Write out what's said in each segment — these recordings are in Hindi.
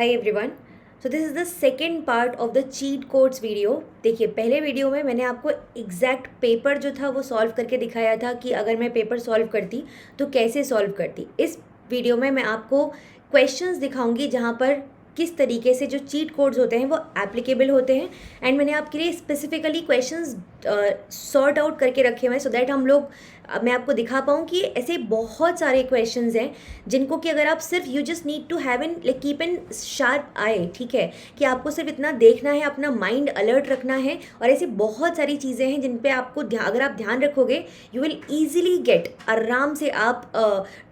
Hi everyone. So this is the second part of the cheat codes video. देखिए, पहले वीडियो में मैंने आपको एग्जैक्ट पेपर जो था वो सॉल्व करके दिखाया था कि अगर मैं पेपर सॉल्व करती तो कैसे सॉल्व करती। इस वीडियो में मैं आपको क्वेश्चंस दिखाऊंगी जहाँ पर किस तरीके से जो चीट कोड्स होते हैं वो एप्लीकेबल होते हैं। एंड मैंने आपके लिए स्पेसिफिकली क्वेश्चंस सॉर्ट आउट करके रखे हुए हैं सो दैट हम लोग मैं आपको दिखा पाऊँ कि ऐसे बहुत सारे क्वेश्चंस हैं जिनको कि अगर आप सिर्फ you just need to have an like keep an sharp eye, ठीक है, कि आपको सिर्फ इतना देखना है, अपना माइंड अलर्ट रखना है। और ऐसी बहुत सारी चीज़ें हैं जिन पे आपको अगर आप ध्यान रखोगे यू विल ईजिली गेट, आराम से आप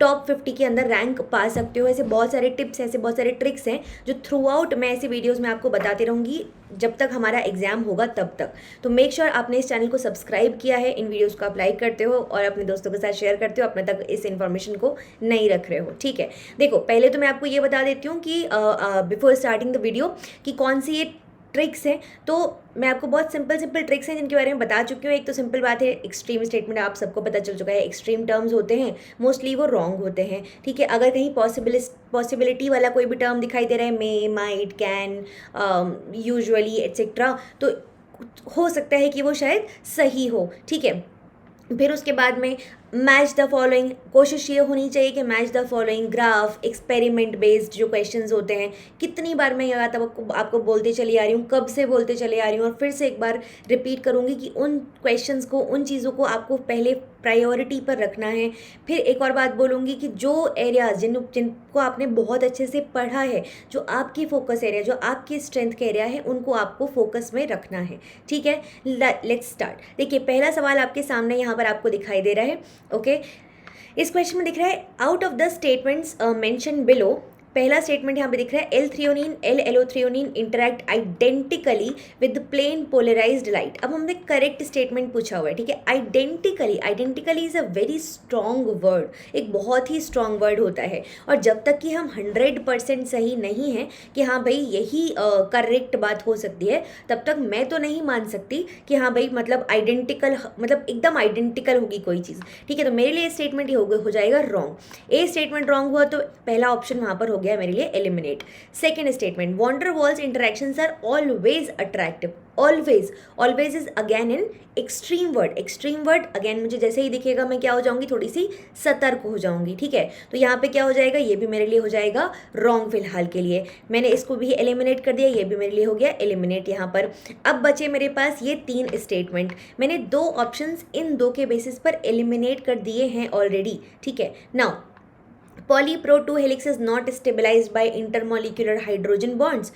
टॉप 50 के अंदर रैंक पा सकते हो। ऐसे बहुत सारे टिप्स हैं, ऐसे बहुत सारे ट्रिक्स हैं जो थ्रू आउट मैं ऐसे वीडियोज़ में आपको बताती रहूँगी जब तक हमारा एग्जाम होगा तब तक। तो मेक श्योर आपने इस चैनल को सब्सक्राइब किया है, इन वीडियोस को आप लाइक करते हो और अपने दोस्तों के साथ शेयर करते हो, अपने तक इस इन्फॉर्मेशन को नहीं रख रहे हो, ठीक है। देखो, पहले तो मैं आपको ये बता देती हूँ कि बिफोर स्टार्टिंग द वीडियो कि कौन सी ये ट्रिक्स हैं। तो मैं आपको बहुत सिंपल ट्रिक्स हैं जिनके बारे में बता चुकी हूँ। एक तो सिंपल बात है, एक्सट्रीम स्टेटमेंट आप सबको पता चल चुका है। एक्सट्रीम टर्म्स होते हैं मोस्टली वो रॉन्ग होते हैं, ठीक है। अगर कहीं पॉसिबिलिटी वाला कोई भी टर्म दिखाई दे रहा है, मे, माइट, कैन, यूजुअली एट्सेट्रा, तो हो सकता है कि वो शायद सही हो, ठीक है। फिर उसके बाद में मैच द फॉलोइंग, कोशिश ये होनी चाहिए कि match the following graph, experiment based जो क्वेश्चंस होते हैं। कितनी बार मैं ये बात आपको बोलते चली आ रही हूँ, कब से बोलते चले आ रही हूँ, और फिर से एक बार रिपीट करूँगी कि उन क्वेश्चंस को, उन चीज़ों को आपको पहले प्रायोरिटी पर रखना है। फिर एक और बात बोलूँगी कि जो एरियाज जिनको आपने बहुत अच्छे से पढ़ा है, जो आपकी फोकस एरिया, जो आपकी स्ट्रेंथ के एरिया है, उनको आपको फोकस में रखना है, ठीक है। Let's start. देखिए, पहला सवाल आपके सामने यहाँ पर आपको दिखाई दे रहा है, ओके। इस क्वेश्चन में दिख रहा है out of the statements mention below, पहला स्टेटमेंट यहाँ पे दिख रहा है L threonine L allothreonine interact identically with plane polarised light. अब हमने करेक्ट स्टेटमेंट पूछा हुआ है, ठीक है। Identically is a very strong word, एक बहुत ही स्ट्रॉन्ग वर्ड होता है। और जब तक कि हम 100% सही नहीं है कि हाँ भाई यही करेक्ट बात हो सकती है, तब तक मैं तो नहीं मान सकती कि हाँ भाई मतलब आइडेंटिकल, मतलब एकदम आइडेंटिकल होगी कोई चीज़, ठीक है। तो मेरे लिए स्टेटमेंट हो जाएगा रॉन्ग। ए स्टेटमेंट रॉन्ग हुआ तो पहला ऑप्शन वहाँ पर हो गया मेरे लिए eliminate. Second statement, van der Waals interactions are always attractive. Always is again in extreme word again मुझे जैसे ही दिखेगा मैं क्या हो जाऊंगी, थोड़ी सी सतर्क हो जाऊंगी, ठीक है। तो यहाँ पे क्या हो जाएगा, ये भी मेरे लिए हो जाएगा रॉन्ग फिलहाल के लिए। मैंने इसको भी एलिमिनेट कर दिया, ये भी मेरे लिए हो गया एलिमिनेट यहाँ पर। अब बचे मेरे पास ये 3 स्टेटमेंट, मैंने 2 ऑप्शंस इन 2 के बेसिस पर एलिमिनेट कर दिए हैं ऑलरेडी, ठीक है। Now polypro 2 helix is not stabilized by intermolecular hydrogen bonds.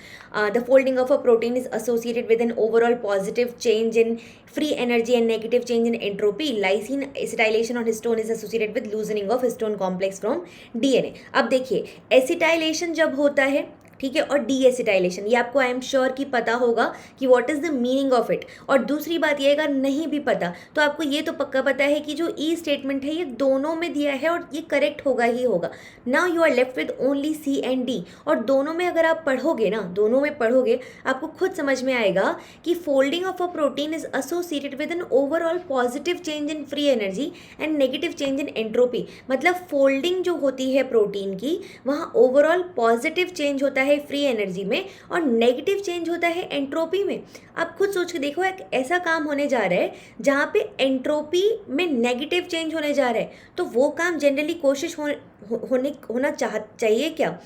The folding of a protein is associated with an overall positive change in free energy and negative change in entropy. Lysine acetylation on histone is associated with loosening of histone complex from DNA. अब देखिए, एसिटाइलेशन जब होता है, ठीक है, और डीएसिटाइलेशन, ये आपको आई एम श्योर कि पता होगा कि what is the meaning of it. और दूसरी बात ये, अगर नहीं भी पता तो आपको ये तो पक्का पता है कि जो ई स्टेटमेंट है ये दोनों में दिया है और ये करेक्ट होगा ही होगा। Now you are left with only C and D, और दोनों में अगर आप पढ़ोगे ना, दोनों में पढ़ोगे आपको खुद समझ में आएगा कि folding of a protein is associated with an overall positive change in free energy and negative change in entropy. मतलब फोल्डिंग जो होती है प्रोटीन की, वहाँ ओवरऑल पॉजिटिव चेंज होता है फ्री एनर्जी में और नेगेटिव चेंज होता है एंट्रोपी में। आप खुद सोच के देखो, एक ऐसा काम होने जा रहा है जहाँ पे एंट्रोपी में नेगेटिव चेंज होने जा रहा है, तो वो काम जनरली कोशिश होना चाहिए क्या,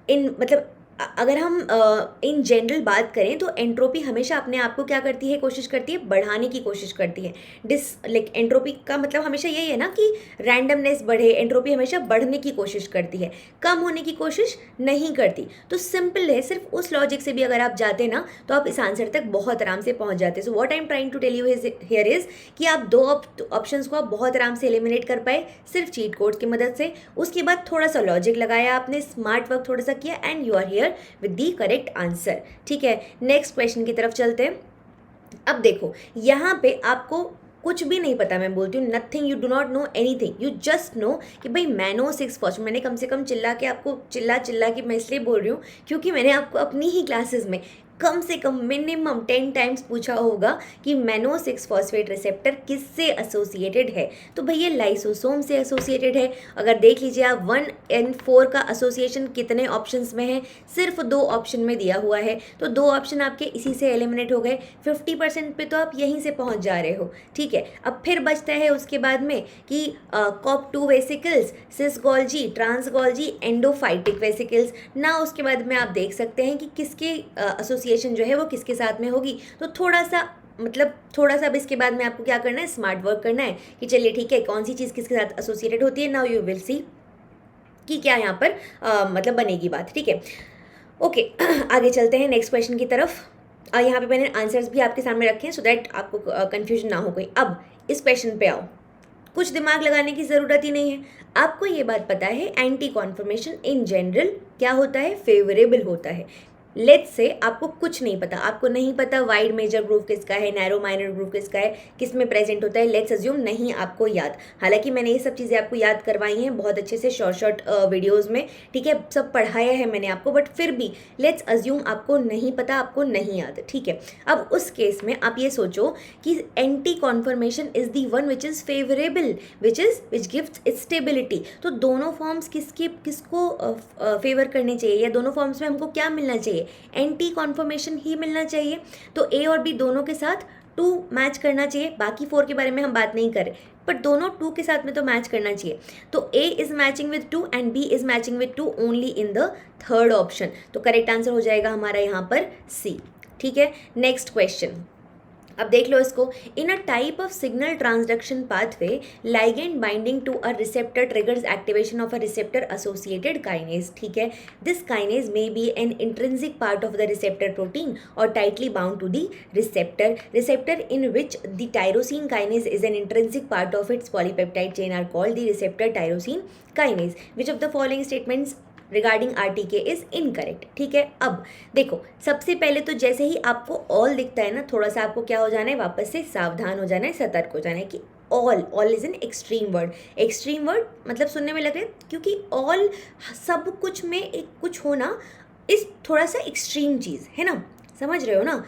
इन मतलब अगर हम इन जनरल बात करें तो एंट्रोपी हमेशा अपने आप को क्या करती है, कोशिश करती है बढ़ाने की कोशिश करती है। एंट्रोपी का मतलब हमेशा यही है ना कि रैंडमनेस बढ़े, एंट्रोपी हमेशा बढ़ने की कोशिश करती है, कम होने की कोशिश नहीं करती। तो सिंपल है, सिर्फ उस लॉजिक से भी अगर आप जाते ना तो आप इस आंसर तक बहुत आराम से पहुंच जाते। So what I am trying to tell you here is कि आप 2 ऑप्शंस को आप बहुत आराम से एलिमिनेट कर पाए सिर्फ चीट कोड्स की मदद से। उसके बाद थोड़ा सा लॉजिक लगाया आपने, स्मार्ट वर्क थोड़ा सा किया, and you are here with the correct answer, ठीक है। नेक्स्ट क्वेश्चन की तरफ चलते हैं। अब देखो, यहाँ पे आपको कुछ भी नहीं पता, मैं बोलती हूँ nothing, you do not know anything, you just know कि भाई मैनो 6 फॉस्फेट। मैंने कम से कम चिल्ला के आपको चिल्ला के मैं इसलिए बोल रही हूँ क्योंकि मैंने आपको अपनी ही क्लासेस में कम से कम मिनिमम 10 टाइम्स पूछा होगा कि मेनो 6 फॉस्फेट रिसेप्टर किससे एसोसिएटेड है, तो भैया लाइसोसोम से एसोसिएटेड है। अगर देख लीजिए आप 1 and 4 का एसोसिएशन कितने ऑप्शंस में है, सिर्फ 2 ऑप्शन में दिया हुआ है, तो 2 ऑप्शन आपके इसी से एलिमिनेट हो गए। 50% पे तो आप यहीं से पहुंच जा रहे हो, ठीक है। अब फिर बचता है उसके बाद में कि कॉप2 vesicles, cis Golgi, trans Golgi, endophytic vesicles ना। उसके बाद में आप देख सकते हैं कि किसके एसोसिएशन जो है वो किसके साथ में होगी। तो थोड़ा सा अब इसके बाद में आपको क्या करना है, स्मार्ट वर्क करना है कि चलिए ठीक है कौन सी चीज़ किसके साथ एसोसिएटेड होती है। नाउ यू विल सी कि क्या यहाँ पर बनेगी बात, ठीक है। ओके आगे चलते हैं नेक्स्ट क्वेश्चन की तरफ। यहाँ पे मैंने आंसर्स भी आपके सामने रखे हैं सो दैट आपको कन्फ्यूजन ना हो कोई। अब इस क्वेश्चन पे आओ, कुछ दिमाग लगाने की ज़रूरत ही नहीं है। आपको ये बात पता है एंटी कॉन्फर्मेशन इन जनरल क्या होता है, फेवरेबल होता है। लेट्स से आपको कुछ नहीं पता, आपको नहीं पता वाइड मेजर ग्रूव किसका है, नैरो माइनर ग्रूव किसका है, किस में प्रेजेंट होता है। लेट्स अज्यूम नहीं आपको याद, हालांकि मैंने ये सब चीज़ें आपको याद करवाई हैं बहुत अच्छे से शॉर्ट वीडियोज़ में, ठीक है, सब पढ़ाया है मैंने आपको, बट फिर भी लेट्स अज्यूम आपको नहीं पता, आपको नहीं याद, ठीक है। अब उस केस में आप ये सोचो कि anti conformation is the one which is favourable, which gives stability. तो दोनों फॉर्म्स किसको फेवर करने चाहिए, या दोनों फॉर्म्स में हमको क्या मिलना चाहिए, एंटी कॉन्फर्मेशन ही मिलना चाहिए। तो ए और बी दोनों के साथ 2 मैच करना चाहिए, बाकी 4 के बारे में हम बात नहीं कर रहे, पर दोनों 2 के साथ में तो मैच करना चाहिए। तो A is matching with 2 and B is matching with 2 only in the third option. तो करेक्ट आंसर हो जाएगा हमारा यहाँ पर सी, ठीक है। नेक्स्ट क्वेश्चन, अब देख लो इसको। In a type of signal transduction pathway ligand binding to a receptor triggers activation of a receptor associated kinase, ठीक है। This kinase may be an intrinsic part of the receptor protein or tightly bound to the receptor in which the tyrosine kinase is an intrinsic part of its polypeptide chain are called the receptor tyrosine kinase. Which of the following statements regarding RTK is incorrect, ठीक है। अब देखो सबसे पहले तो जैसे ही आपको ऑल दिखता है ना, थोड़ा सा आपको क्या हो जाना है, वापस से सावधान हो जाना है, सतर्क हो जाना है कि all is an extreme word. Extreme word मतलब सुनने में लग रहा है, क्योंकि ऑल सब कुछ में एक कुछ होना इस थोड़ा सा एक्सट्रीम चीज़ है ना, समझ रहे हो ना,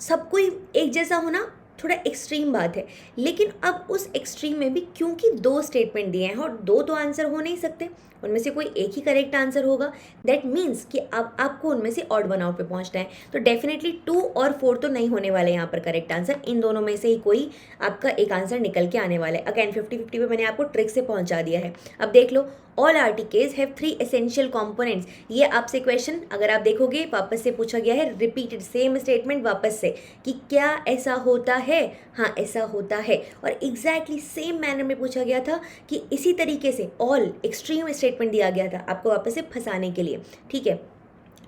सब कोई एक जैसा होना थोड़ा एक्सट्रीम बात है। लेकिन अब उस एक्सट्रीम में भी क्योंकि 2 स्टेटमेंट दिए हैं और 2 तो आंसर हो नहीं सकते, उनमें से कोई एक ही करेक्ट आंसर होगा। दैट मीन्स कि अब आपको उनमें से ऑड वन आउट पे पहुंचना है। तो डेफिनेटली 2 और 4 तो नहीं होने वाले यहाँ पर करेक्ट आंसर, इन दोनों में से ही कोई आपका एक आंसर निकल के आने वाला है। अगेन 50-50 पे मैंने आपको ट्रिक से पहुंचा दिया है। अब देख लो, all RTKs have 3 essential components. ये आपसे क्वेश्चन अगर आप देखोगे वापस से पूछा गया है, रिपीटेड सेम स्टेटमेंट वापस से कि क्या ऐसा होता है, हाँ ऐसा होता है। और एग्जैक्टली सेम मैनर में पूछा गया था कि इसी तरीके से ऑल एक्सट्रीम स्टेटमेंट दिया गया था आपको वापस से फंसाने के लिए, ठीक है।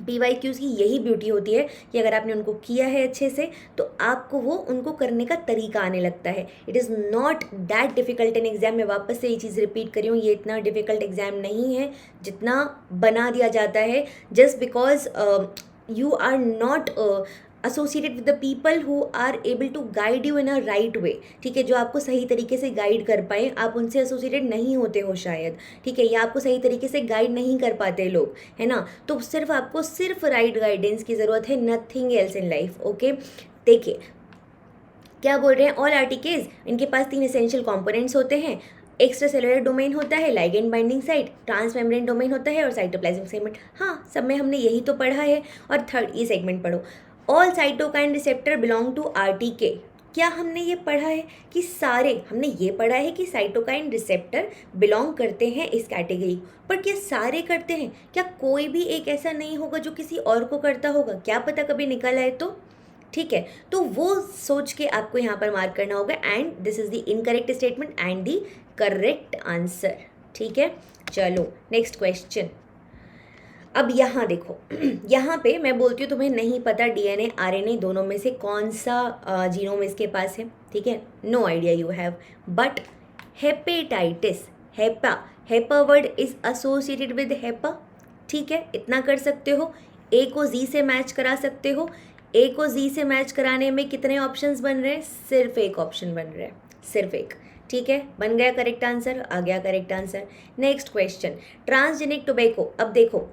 PYQs की यही ब्यूटी होती है कि अगर आपने उनको किया है अच्छे से तो आपको वो उनको करने का तरीका आने लगता है। It is not that difficult in exam. मैं वापस से ये चीज़ रिपीट करी हूँ, ये इतना डिफ़िकल्ट एग्ज़ाम नहीं है जितना बना दिया जाता है, just because you are not associated with the people who are able to guide you in a right way, ठीक है, जो आपको सही तरीके से गाइड कर पाए, आप उनसे एसोसिएटेड नहीं होते हो शायद, ठीक है, या आपको सही तरीके से गाइड नहीं कर पाते लोग, है ना। तो सिर्फ आपको सिर्फ राइट गाइडेंस की ज़रूरत है, nothing else in life, okay. देखिए क्या बोल रहे हैं, ऑल RTKs इनके पास 3 एसेंशियल कॉम्पोनेंट्स होते हैं। एक्स्ट्रा सेलुलर डोमेन होता है, ligand binding site, transmembrane domain होता है और साइटोप्लाज्मिक सेगमेंट। हाँ सब में हमने यही तो पढ़ा है। और थर्ड ये सेगमेंट पढ़ो, all cytokine receptor belong to RTK। क्या हमने ये पढ़ा है कि सारे, हमने ये पढ़ा है कि साइटोकाइन रिसेप्टर बिलोंग करते हैं इस कैटेगरी, पर क्या सारे करते हैं? क्या कोई भी एक ऐसा नहीं होगा जो किसी और को करता होगा? क्या पता कभी निकल आए तो, ठीक है। तो वो सोच के आपको यहाँ पर मार्क करना होगा and this is the incorrect statement and the correct answer, ठीक है। चलो नेक्स्ट क्वेश्चन। अब यहाँ देखो यहाँ पे मैं बोलती हूँ तुम्हें नहीं पता DNA RNA दोनों में से कौन सा जीनोम इसके पास है, ठीक है, no idea you have, but hepatitis, hepa word is associated with hepa, ठीक है, इतना कर सकते हो। A को Z से मैच करा सकते हो। A को Z से मैच कराने में कितने ऑप्शंस बन रहे हैं? सिर्फ एक ऑप्शन बन रहा है, सिर्फ एक, ठीक है, बन गया करेक्ट आंसर, आ गया correct answer. Next question, transgenic tobacco. अब देखो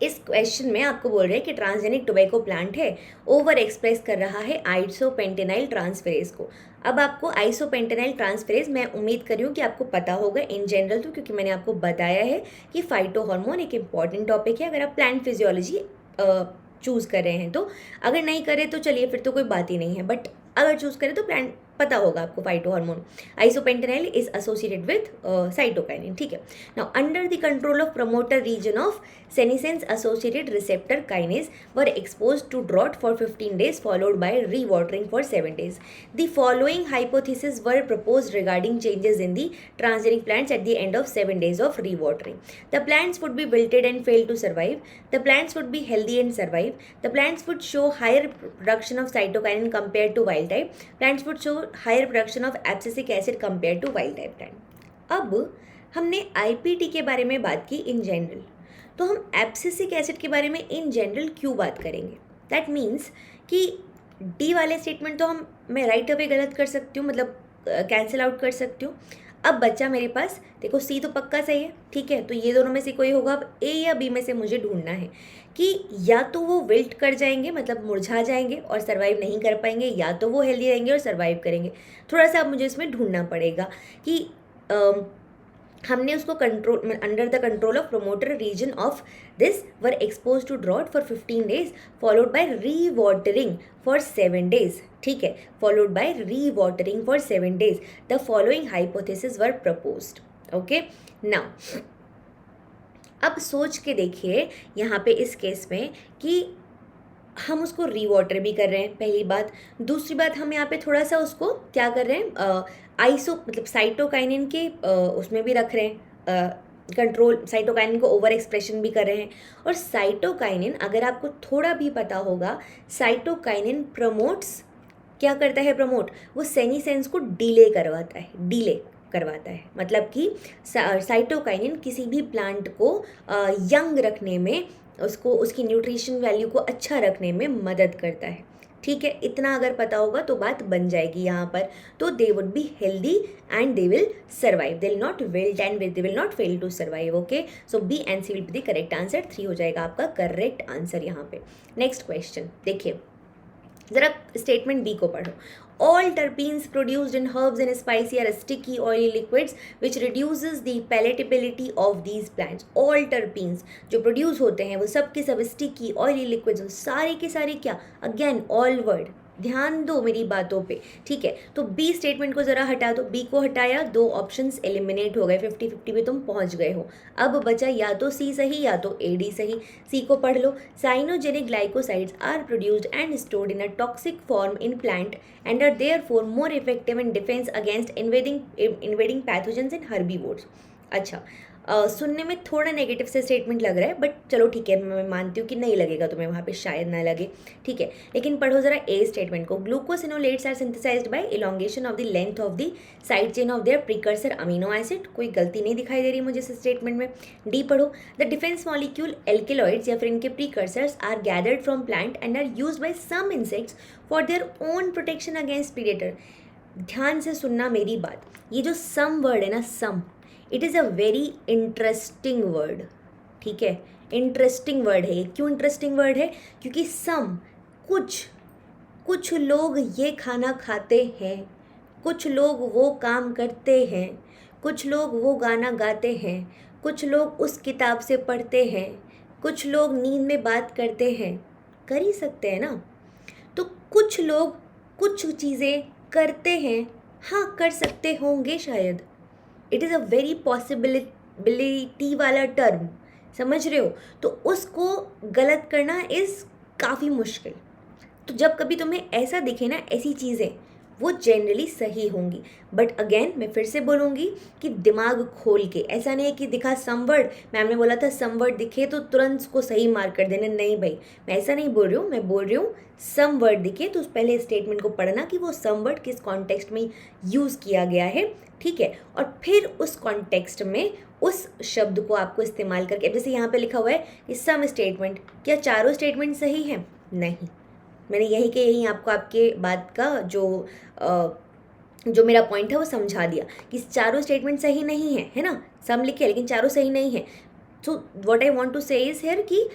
इस क्वेश्चन में आपको बोल रहे हैं कि ट्रांसजेनिक टोबैको प्लांट है, ओवर एक्सप्रेस कर रहा है आइसोपेंटेनाइल ट्रांसफेरेज को। अब आपको आइसोपेंटेनाइल ट्रांसफेरेज मैं उम्मीद कर रही हूँ कि आपको पता होगा इन जनरल, तो क्योंकि मैंने आपको बताया है कि फाइटो हार्मोन एक इम्पॉर्टेंट टॉपिक है अगर आप प्लांट फिजियोलॉजी चूज़ कर रहे हैं तो। अगर नहीं करें तो चलिए फिर तो कोई बात ही नहीं है, बट अगर चूज़ करें तो प्लांट पता होगा आपको phyto hormone. Isopentenyl is associated with cytokinin, ठीक है। Now under the control of promoter region of senescence associated receptor kinase were exposed to drought for 15 days followed by rewatering for 7 days. The following hypotheses were proposed regarding changes in the transgenic plants at the end of 7 days of rewatering. The plants would be wilted and fail to survive. The plants would be healthy and survive. The plants would show higher production of cytokinin compared to wild type. Plants would show higher production of abscisic acid compared to wild type plant. अब हमने IPT के बारे में बात की इन जनरल, तो हम एब्सिसिक एसिड के बारे में इन जनरल क्यों बात करेंगे? दैट मीन्स कि डी वाले स्टेटमेंट तो मैं राइट अवे गलत कर सकती हूँ, मतलब कैंसिल आउट कर सकती हूँ। अब बच्चा मेरे पास, देखो सी तो पक्का सही है, ठीक है, तो ये दोनों में से कोई होगा। अब ए या बी में से मुझे ढूंढना है कि या तो वो विल्ट कर जाएंगे, मतलब मुरझा जाएंगे और सर्वाइव नहीं कर पाएंगे, या तो वो हेल्दी रहेंगे और सर्वाइव करेंगे। थोड़ा सा अब मुझे इसमें ढूंढना पड़ेगा कि हमने उसको control, under the control of promoter region of this were exposed to drought for 15 days followed by rewatering for 7 days, ठीक है, followed by rewatering for 7 days. The following hypothesis were proposed, okay. Now अब सोच के देखिए यहाँ पे इस केस में कि हम उसको री वाटर भी कर रहे हैं, पहली बात। दूसरी बात, हम यहाँ पे थोड़ा सा उसको क्या कर रहे हैं, आइसो मतलब साइटोकाइनिन के उसमें भी रख रहे हैं, कंट्रोल, साइटोकाइनिन को ओवर एक्सप्रेशन भी कर रहे हैं। और साइटोकाइनिन, अगर आपको थोड़ा भी पता होगा, साइटोकाइनिन प्रमोट्स, क्या करता है प्रमोट, वो सेनीसेंस को डिले करवाता है, मतलब कि साइटोकाइनिन किसी भी प्लांट को यंग रखने में, उसको उसकी न्यूट्रिशन वैल्यू को अच्छा रखने में मदद करता है, ठीक है। इतना अगर पता होगा तो बात बन जाएगी यहाँ पर। तो they would be healthy and they will survive, they will not wilt and they will not fail to survive, okay. So B and C will be the correct answer. 3 हो जाएगा आपका करेक्ट आंसर यहाँ पे। नेक्स्ट क्वेश्चन देखिए, जरा स्टेटमेंट बी को पढ़ो। All terpenes produced in herbs and spices are sticky oily liquids which reduces the palatability of these plants. All terpenes जो प्रोड्यूस होते हैं वो सब के सब sticky oily liquids, सारे के सारे क्या, अगेन ऑल वर्ड, ध्यान दो मेरी बातों पे, ठीक है। तो बी स्टेटमेंट को ज़रा हटा दो, बी को हटाया, 2 ऑप्शंस एलिमिनेट हो गए, 50-50 पे तुम पहुंच गए हो। अब बचा या तो सी सही या तो ए डी सही। सी को पढ़ लो। Cyanogenic glycosides are produced and stored in a toxic form in plant and are therefore more effective in defence against invading pathogens in herbivores. अच्छा, सुनने में थोड़ा नेगेटिव से स्टेटमेंट लग रहा है, बट चलो ठीक है, मैं मानती हूँ कि नहीं लगेगा तुम्हें, वहाँ पे शायद ना लगे, ठीक है। लेकिन पढ़ो ज़रा ए स्टेटमेंट को। Glucosinolates are synthesized by elongation of the length of the side chain of their precursor amino acid. कोई गलती नहीं दिखाई दे रही मुझे इस स्टेटमेंट में। डी पढ़ो। द डिफेंस मॉलिक्यूल एल्केलॉइड्स या फिर इनके precursors are gathered from plant and are used by some insects for their own protection against predator. ध्यान से सुनना मेरी बात, ये जो सम वर्ड है ना, some, it is a very interesting word, ठीक है, इंटरेस्टिंग वर्ड है ये। क्यों इंटरेस्टिंग वर्ड है? क्योंकि सम, कुछ लोग ये खाना खाते हैं, कुछ लोग वो काम करते हैं, कुछ लोग वो गाना गाते हैं, कुछ लोग उस किताब से पढ़ते हैं, कुछ लोग नींद में बात करते हैं, कर ही सकते हैं ना। तो कुछ लोग कुछ चीज़ें करते हैं, हाँ कर सकते होंगे शायद। It is a very possibility वाला टर्म, समझ रहे हो? तो उसको गलत करना इज़ काफ़ी मुश्किल। तो जब कभी तुम्हें ऐसा दिखे ना, ऐसी चीज़ें, वो जनरली सही होंगी। बट अगेन मैं फिर से बोलूँगी कि दिमाग खोल के, ऐसा नहीं है कि दिखा सम वर्ड, मैम ने बोला था सम वर्ड दिखे तो तुरंत उसको सही मार्क कर देना, नहीं भाई, मैं ऐसा नहीं बोल रही हूँ। मैं बोल रही हूँ सम वर्ड दिखे तो उस पहले स्टेटमेंट को पढ़ना कि वो सम वर्ड किस कॉन्टेक्स्ट में यूज़ किया गया है, ठीक है, और फिर उस कॉन्टेक्स्ट में उस शब्द को आपको इस्तेमाल करके, जैसे यहाँ पे लिखा हुआ है कि सम स्टेटमेंट, क्या चारों स्टेटमेंट सही हैं? नहीं, मैंने यहीं आपको आपके बात का जो मेरा पॉइंट है वो समझा दिया कि चारों स्टेटमेंट सही नहीं है, है ना। सम लिखे लेकिन चारों सही नहीं है। So what I want to say is here कि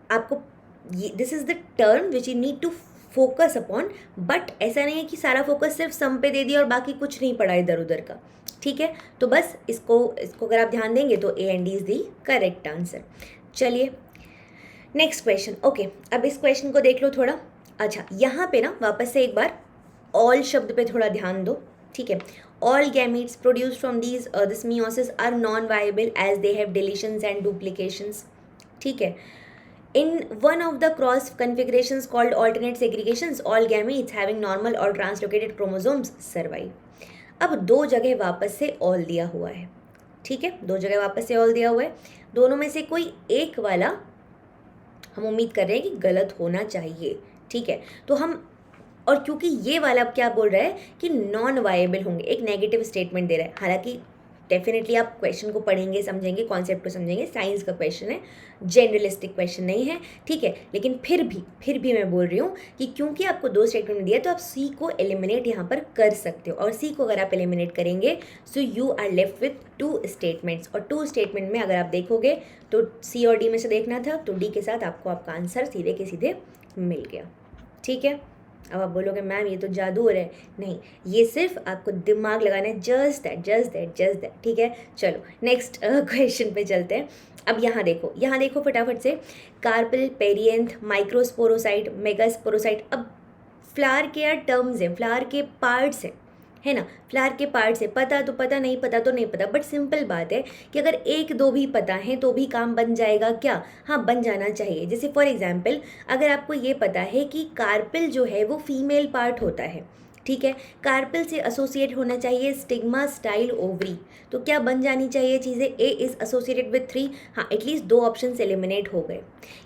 आपको this is the term which you need to focus upon, but ऐसा नहीं है कि सारा फोकस सिर्फ सम पे दे दिया और बाकी कुछ नहीं पढ़ा इधर उधर का, ठीक है। तो बस इसको अगर आप ध्यान देंगे तो A and D is the correct answer. चलिए नेक्स्ट क्वेश्चन। ओके, अब इस क्वेश्चन को देख लो थोड़ा। अच्छा, यहाँ पे ना वापस से एक बार ऑल शब्द पे थोड़ा ध्यान दो, ठीक है। All gametes produce from these this meiosis are non viable as they have deletions and duplications, ठीक है। In one of the cross configurations called alternate segregations, all gametes having normal or translocated chromosomes survive. अब दो जगह वापस से ऑल दिया हुआ है, ठीक है, दो जगह वापस से ऑल दिया हुआ है। दोनों में से कोई एक वाला हम उम्मीद कर रहे हैं कि गलत होना चाहिए, ठीक है। तो हम, और क्योंकि ये वाला अब क्या बोल रहा है कि नॉन वायबल होंगे, एक नेगेटिव स्टेटमेंट दे रहा है। हालांकि डेफिनेटली आप क्वेश्चन को पढ़ेंगे, समझेंगे, कॉन्सेप्ट को समझेंगे, साइंस का क्वेश्चन है, जनरलिस्टिक क्वेश्चन नहीं है, ठीक है। लेकिन फिर भी मैं बोल रही हूँ कि क्योंकि आपको दो स्टेटमेंट दिया तो आप सी को एलिमिनेट यहाँ पर कर सकते हो, और सी को अगर आप एलिमिनेट करेंगे so you are left with two statements, और टू स्टेटमेंट में अगर आप देखोगे तो सी और डी में से देखना था, तो डी के साथ आपको आपका आंसर सीधे के सीधे मिल गया, ठीक है। अब आप बोलोगे मैम ये तो जादू हो रहा है, नहीं, ये सिर्फ आपको दिमाग लगाना है, जस्ट दैट, ठीक है। चलो नेक्स्ट क्वेश्चन पे चलते हैं। अब यहाँ देखो फटाफट से, कार्पल, पेरियंथ, माइक्रोस्पोरोसाइट, मेगास्पोरोसाइट। अब फ्लावर के यार टर्म्स हैं, फ्लावर के पार्ट्स हैं, है ना, फ्लावर के पार्ट्स है, पता तो पता, नहीं पता तो नहीं पता, बट सिंपल बात है कि अगर एक दो भी पता है तो भी काम बन जाएगा क्या, हाँ बन जाना चाहिए। जैसे फॉर एग्जांपल अगर आपको ये पता है कि कार्पेल जो है वो फीमेल पार्ट होता है, ठीक है, कार्पेल से एसोसिएट होना चाहिए स्टिग्मा स्टाइल ओवरी, तो क्या बन जानी चाहिए चीज़ें, ए इज़ एसोसिएटेड विथ 3, हाँ एटलीस्ट दो ऑप्शन एलिमिनेट हो गए।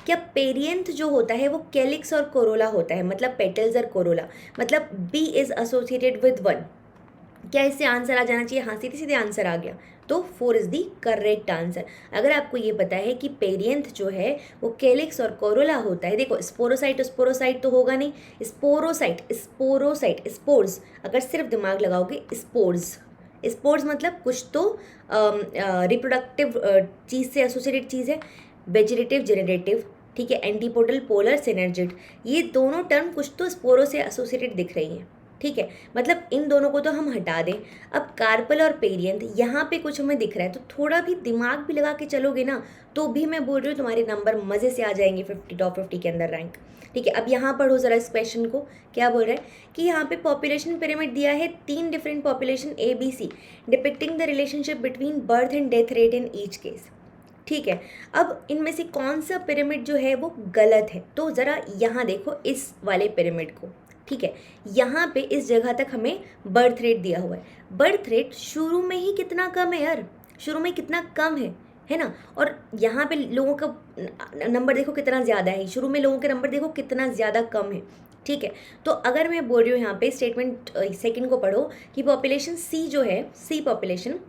क्या पेरियंथ जो होता है वो कैलिक्स और कोरोला होता है, मतलब पेटल्स और कोरोला, मतलब बी इज़ एसोसिएटेड विथ 1, क्या इससे आंसर आ जाना चाहिए, हाँ सीधे सीधे आंसर आ गया, तो 4 इज़ दी करेक्ट आंसर। अगर आपको ये पता है कि पेरियंथ जो है वो कैलिक्स और कोरोला होता है, देखो स्पोरोसाइट तो होगा नहीं, स्पोरोसाइट स्पोर्स, अगर सिर्फ दिमाग लगाओगे स्पोर्स मतलब कुछ तो रिप्रोडक्टिव चीज़ से एसोसिएटेड चीज़ है, वेजिटेटिव जेनरेटिव, ठीक है, एंटीपोडल पोलर सिनर्जिड, ये दोनों टर्म कुछ तो स्पोरो से एसोसिएटेड दिख रही हैं, ठीक है, मतलब इन दोनों को तो हम हटा दें। अब कार्पल और पेरियंथ यहाँ पे कुछ हमें दिख रहा है, तो थोड़ा भी दिमाग भी लगा के चलोगे ना तो भी मैं बोल रही हूँ तुम्हारे नंबर मज़े से आ जाएंगे 50 टॉप 50 के अंदर रैंक, ठीक है। अब यहाँ पढ़ो ज़रा इस क्वेश्चन को, क्या बोल रहा है कि यहाँ पे पॉपुलेशन पिरामिड दिया है, 3 different population ABC depicting the relationship between birth and death rate in each case, ठीक है। अब इनमें से कौन सा पिरामिड जो है वो गलत है, तो ज़रा यहाँ देखो इस वाले पिरामिड को, ठीक है। यहाँ पे इस जगह तक हमें बर्थ रेट दिया हुआ है, बर्थ रेट शुरू में ही कितना कम है यार, शुरू में कितना कम है ना, और यहाँ पे लोगों का नंबर देखो कितना ज़्यादा है, शुरू में लोगों के नंबर देखो कितना ज़्यादा कम है, ठीक है। तो अगर मैं बोल रही हूँ यहाँ पे स्टेटमेंट सेकंड को पढ़ो कि पॉपुलेशन सी जो है, सी पॉपुलेशन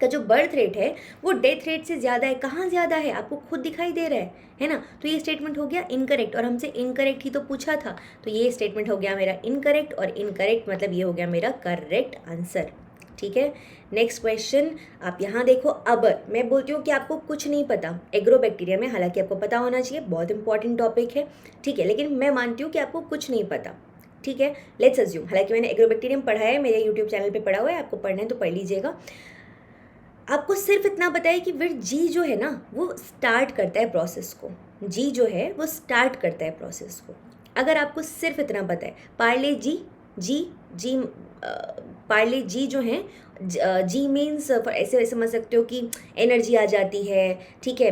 का जो बर्थ रेट है वो डेथ रेट से ज़्यादा है, कहाँ ज़्यादा है आपको खुद दिखाई दे रहा है ना, तो ये स्टेटमेंट हो गया इनकरेक्ट, और हमसे इनकरेक्ट ही तो पूछा था, तो ये स्टेटमेंट हो गया मेरा इनकरेक्ट, और इनकरेक्ट मतलब ये हो गया मेरा करेक्ट आंसर, ठीक है। नेक्स्ट क्वेश्चन आप यहाँ देखो। अब मैं बोलती हूँ कि आपको कुछ नहीं पता एग्रोबैक्टीरिया में, हालांकि आपको पता होना चाहिए, बहुत इंपॉर्टेंट टॉपिक है, ठीक है, लेकिन मैं मानती हूँ कि आपको कुछ नहीं पता, ठीक है, लेट्स अज्यूम, हालांकि मैंने एग्रोबैक्टीरियम पढ़ा है, मेरे यूट्यूब चैनल पर पढ़ा हुआ है, आपको पढ़ना है तो पढ़ लीजिएगा। आपको सिर्फ इतना पता है कि फिर जी जो है ना वो स्टार्ट करता है प्रोसेस को, जी जो है वो स्टार्ट करता है प्रोसेस को, अगर आपको सिर्फ इतना पता है। पार्ले जी जो है, जी मीन्स ऐसे समझ सकते हो कि एनर्जी आ जाती है, ठीक है,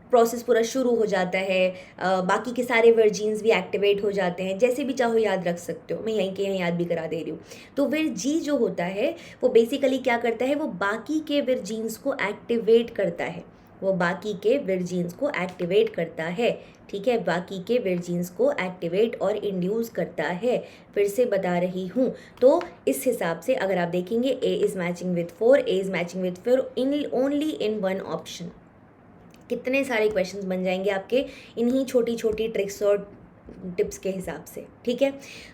प्रोसेस पूरा शुरू हो जाता है, बाकी के सारे वर्जीन्स भी एक्टिवेट हो जाते हैं, जैसे भी चाहो याद रख सकते हो, मैं यहीं के यहीं याद भी करा दे रही हूँ। तो विरजी जो होता है वो बेसिकली क्या करता है, वो बाकी के विरजीन्स को एक्टिवेट करता है, वो बाकी के विरजीन्स को एक्टिवेट करता है, ठीक है, बाकी के विरजीन्स को एक्टिवेट और इंड्यूस करता है। फिर से बता रही हूँ, तो इस हिसाब से अगर आप देखेंगे A is matching with 4, A is matching with 4 in only in one option, कितने सारे क्वेश्चंस बन जाएंगे आपके इन्हीं छोटी छोटी ट्रिक्स और टिप्स के हिसाब से, ठीक है।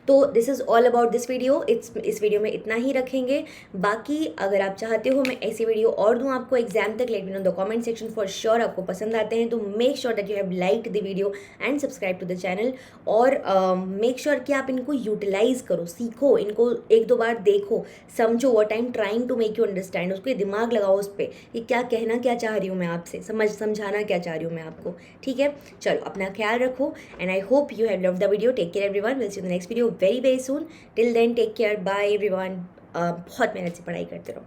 तो this is all about this video. इस वीडियो में इतना ही रखेंगे। बाकी अगर आप चाहते हो मैं ऐसी वीडियो और दूँ आपको एग्जाम तक, let me know the comment section for sure. आपको पसंद आते हैं तो make sure that you have liked the video and subscribe to the channel. और मेक श्योर कि आप इनको यूटिलाइज करो, सीखो इनको, एक दो बार देखो, समझो what I am trying to make you understand. उसको दिमाग लगाओ उस पर कि क्या कहना क्या चाह रही हूँ मैं आपसे, समझाना क्या चाह रही हूँ मैं आपको, ठीक है। चलो अपना ख्याल रखो and I hope you have loved the video. Take care everyone. We'll see you in the next video very soon. Till then, take care. Bye everyone. बहुत मेहनत से पढ़ाई करते रहो.